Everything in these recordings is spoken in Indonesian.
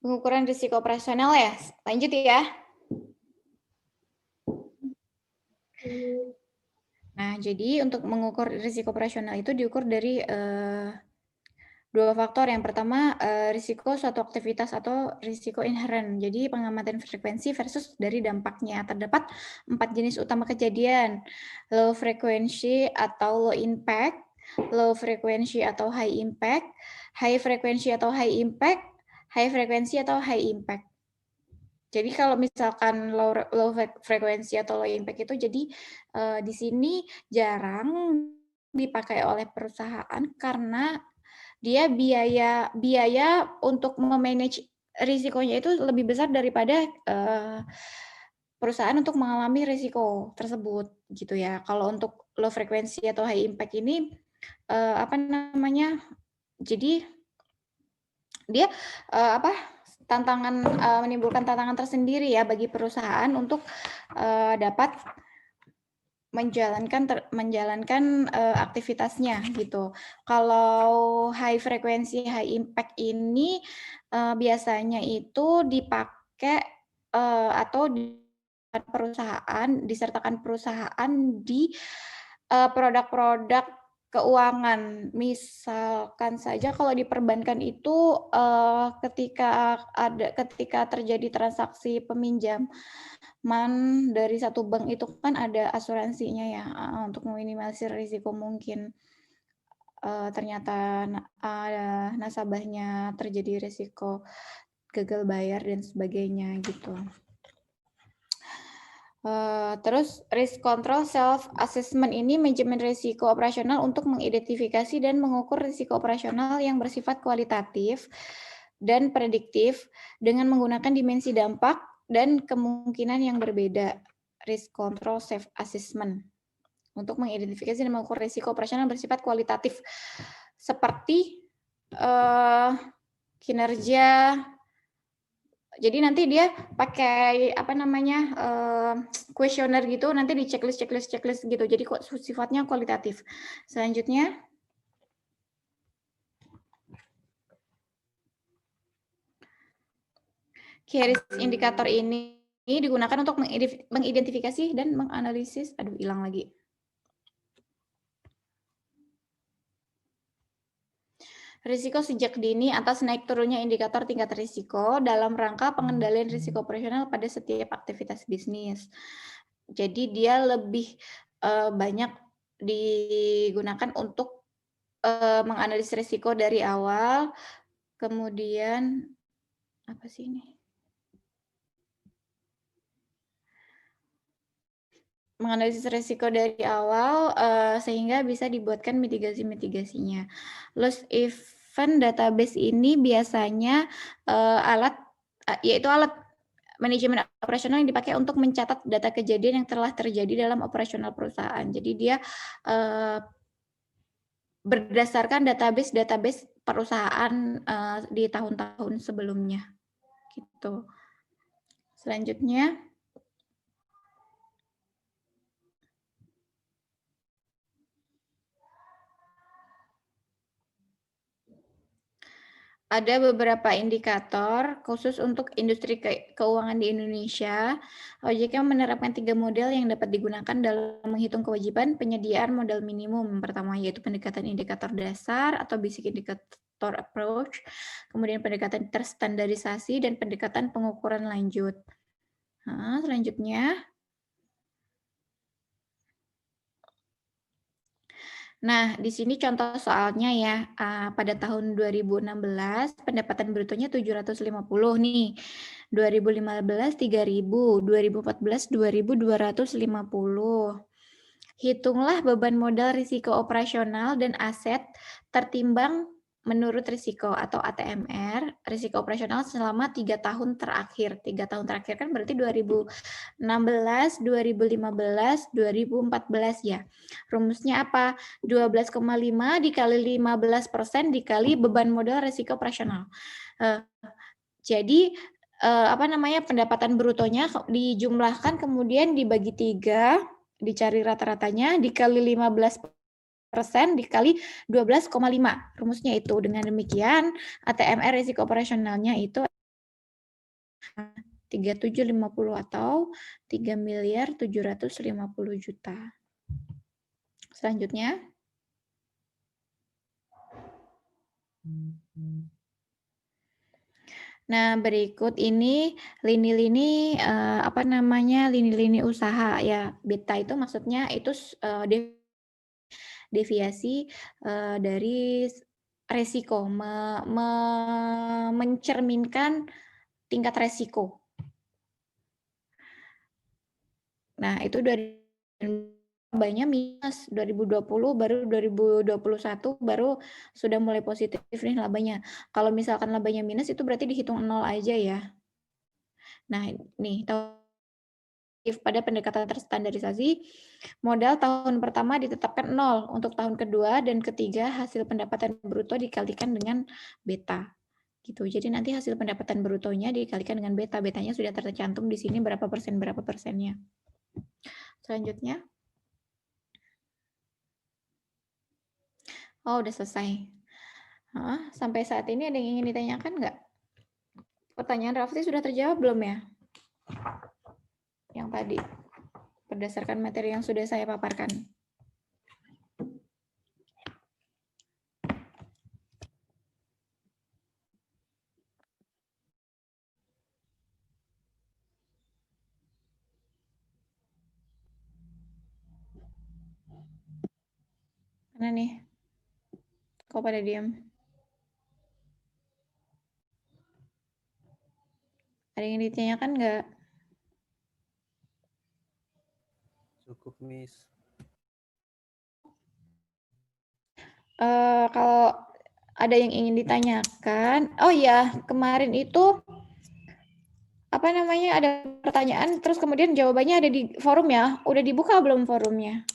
Pengukuran risiko operasional ya. Lanjut ya. Nah, jadi untuk mengukur risiko operasional itu diukur dari dua faktor. Yang pertama, risiko suatu aktivitas atau risiko inheren. Jadi pengamatan frekuensi versus dari dampaknya. Terdapat 4 jenis utama kejadian. Low frequency atau low impact, low frequency atau high impact, high frequency atau high impact, high frequency atau high impact. Jadi kalau misalkan low frekuensi atau low impact itu jadi di sini jarang dipakai oleh perusahaan karena dia biaya untuk me-manage risikonya itu lebih besar daripada perusahaan untuk mengalami risiko tersebut gitu ya. Kalau untuk low frekuensi atau high impact ini apa namanya? Jadi dia menimbulkan tantangan tersendiri ya bagi perusahaan untuk dapat menjalankan aktivitasnya gitu. Kalau high frequency, high impact ini biasanya itu dipakai atau disertakan perusahaan di produk-produk keuangan. Misalkan saja kalau di perbankan itu ketika terjadi transaksi peminjaman dari satu bank itu kan ada asuransinya ya untuk meminimalisir risiko mungkin ternyata nasabahnya terjadi risiko gagal bayar dan sebagainya gitu. Terus risk control self assessment ini manajemen risiko operasional untuk mengidentifikasi dan mengukur risiko operasional yang bersifat kualitatif dan prediktif dengan menggunakan dimensi dampak dan kemungkinan yang berbeda. Risk control self assessment untuk mengidentifikasi dan mengukur risiko operasional yang bersifat kualitatif seperti kinerja. Jadi nanti dia pakai kuesioner gitu, nanti di checklist gitu. Jadi kok sifatnya kualitatif. Selanjutnya, key risk indikator ini digunakan untuk mengidentifikasi dan menganalisis. Aduh, hilang lagi. Risiko sejak dini atas naik turunnya indikator tingkat risiko dalam rangka pengendalian risiko operasional pada setiap aktivitas bisnis. Jadi dia lebih banyak digunakan untuk menganalisis risiko dari awal, kemudian apa sih ini? Menganalisis risiko dari awal sehingga bisa dibuatkan mitigasi-mitigasinya. Loss event database ini biasanya yaitu alat manajemen operasional yang dipakai untuk mencatat data kejadian yang telah terjadi dalam operasional perusahaan. Jadi dia berdasarkan database perusahaan di tahun-tahun sebelumnya, gitu. Selanjutnya, ada beberapa indikator khusus untuk industri keuangan di Indonesia. OJK menerapkan 3 model yang dapat digunakan dalam menghitung kewajiban penyediaan modal minimum. Pertama yaitu pendekatan indikator dasar atau basic indicator approach, kemudian pendekatan terstandarisasi dan pendekatan pengukuran lanjut. Selanjutnya, nah, di sini contoh soalnya ya, pada tahun 2016 pendapatan brutonya 750 nih, 2015 3.000, 2014 2.250. Hitunglah beban modal risiko operasional dan aset tertimbang menurut risiko atau ATMR, risiko operasional selama 3 tahun terakhir. 3 tahun terakhir kan berarti 2016, 2015, 2014 ya. Rumusnya apa? 12,5 dikali 15% dikali beban modal risiko operasional. Jadi pendapatan brutonya dijumlahkan kemudian dibagi 3, dicari rata-ratanya dikali 15% dikali 12,5. Rumusnya itu. Dengan demikian ATMR risiko operasionalnya itu 3.750 atau 3.750.000.000. Selanjutnya. Nah, berikut ini lini-lini lini-lini usaha ya. Beta itu maksudnya itu deviasi dari resiko, mencerminkan tingkat resiko. Nah, itu dari labanya minus 2020 baru 2021 baru sudah mulai positif nih labanya. Kalau misalkan labanya minus itu berarti dihitung 0 aja ya. Nah, nih pada pendekatan terstandarisasi, modal tahun pertama ditetapkan 0, untuk tahun kedua dan ketiga hasil pendapatan bruto dikalikan dengan beta. Gitu. Jadi nanti hasil pendapatan brutonya dikalikan dengan beta. Betanya sudah tercantum di sini berapa persennya. Selanjutnya. Oh, udah selesai. Sampai saat ini ada yang ingin ditanyakan nggak? Pertanyaan Raffi sudah terjawab belum ya? Yang tadi, berdasarkan materi yang sudah saya paparkan. Mana nih? Kok pada diam? Ada yang ditanyakan nggak? Cukup, Miss. Kalau ada yang ingin ditanyakan, oh ya, kemarin itu ada pertanyaan, terus kemudian jawabannya ada di forum ya. Udah dibuka belum forumnya?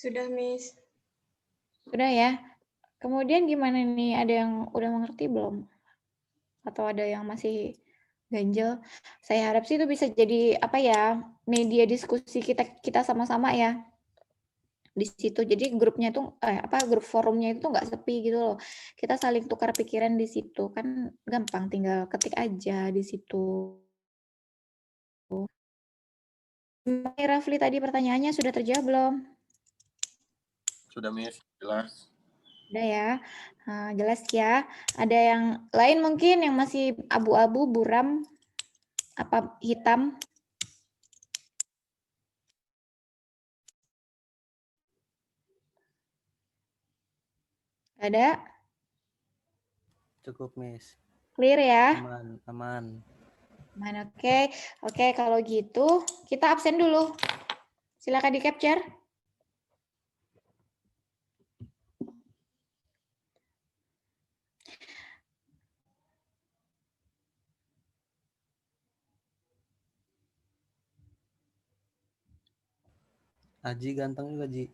Sudah, Miss. Sudah ya. Kemudian gimana nih? Ada yang udah mengerti belum? Atau ada yang masih ganjel? Saya harap sih itu bisa jadi media diskusi kita sama-sama ya di situ. Jadi grupnya itu grup forumnya itu nggak sepi gitu loh. Kita saling tukar pikiran di situ kan gampang, tinggal ketik aja di situ. Rafli tadi pertanyaannya sudah terjawab belum? Sudah, Miss. Jelas. Udah ya. Jelas ya. Ada yang lain mungkin yang masih abu-abu, buram, apa hitam? Ada? Cukup, Miss. Clear ya? Aman. Oke. Oke, kalau gitu kita absen dulu. Silakan di-capture. Aji ganteng juga, Ji.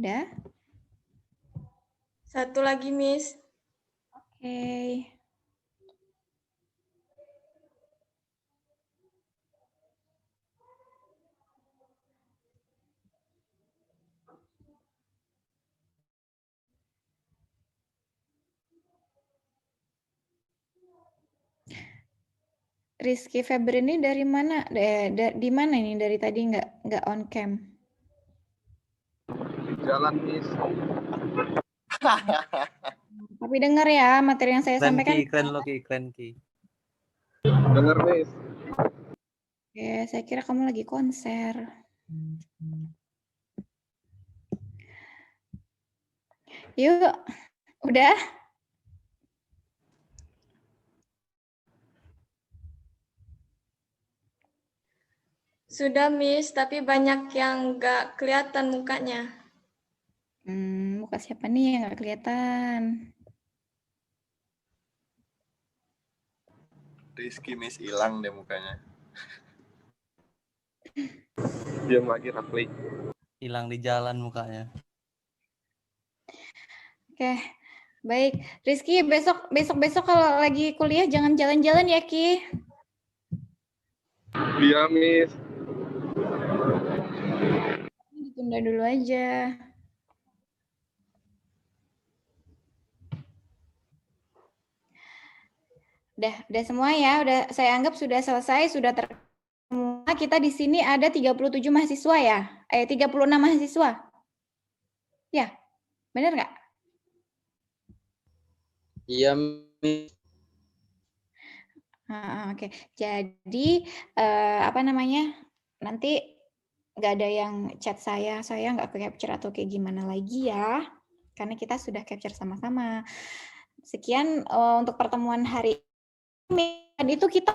Udah? Satu lagi, Miss. Oke. Rizky Febri ini dari mana? Di mana ini? Dari tadi nggak on cam. Di jalan, Miss. Tapi dengar ya materi yang saya sampaikan. Keren Ki. Dengar, Miss. Oke, saya kira kamu lagi konser. Yuk, udah? Sudah, Miss, tapi banyak yang nggak kelihatan mukanya. Muka siapa nih yang nggak kelihatan? Rizky, Miss, hilang deh mukanya. Diam lagi, Rafli. Hilang di jalan mukanya. Oke, baik. Rizky, besok kalau lagi kuliah jangan jalan-jalan ya, Ki. Iya, Miss. Tunda dulu aja. Udah semua ya, udah saya anggap sudah selesai, sudah semua. Kita di sini ada 37 mahasiswa ya? 36 mahasiswa. Ya, benar nggak? Iya, Miss. Oke. Jadi apa namanya? Nanti nggak ada yang chat saya nggak capture atau kayak gimana lagi ya, karena kita sudah capture sama-sama. Sekian untuk pertemuan hari ini. Dan itu kita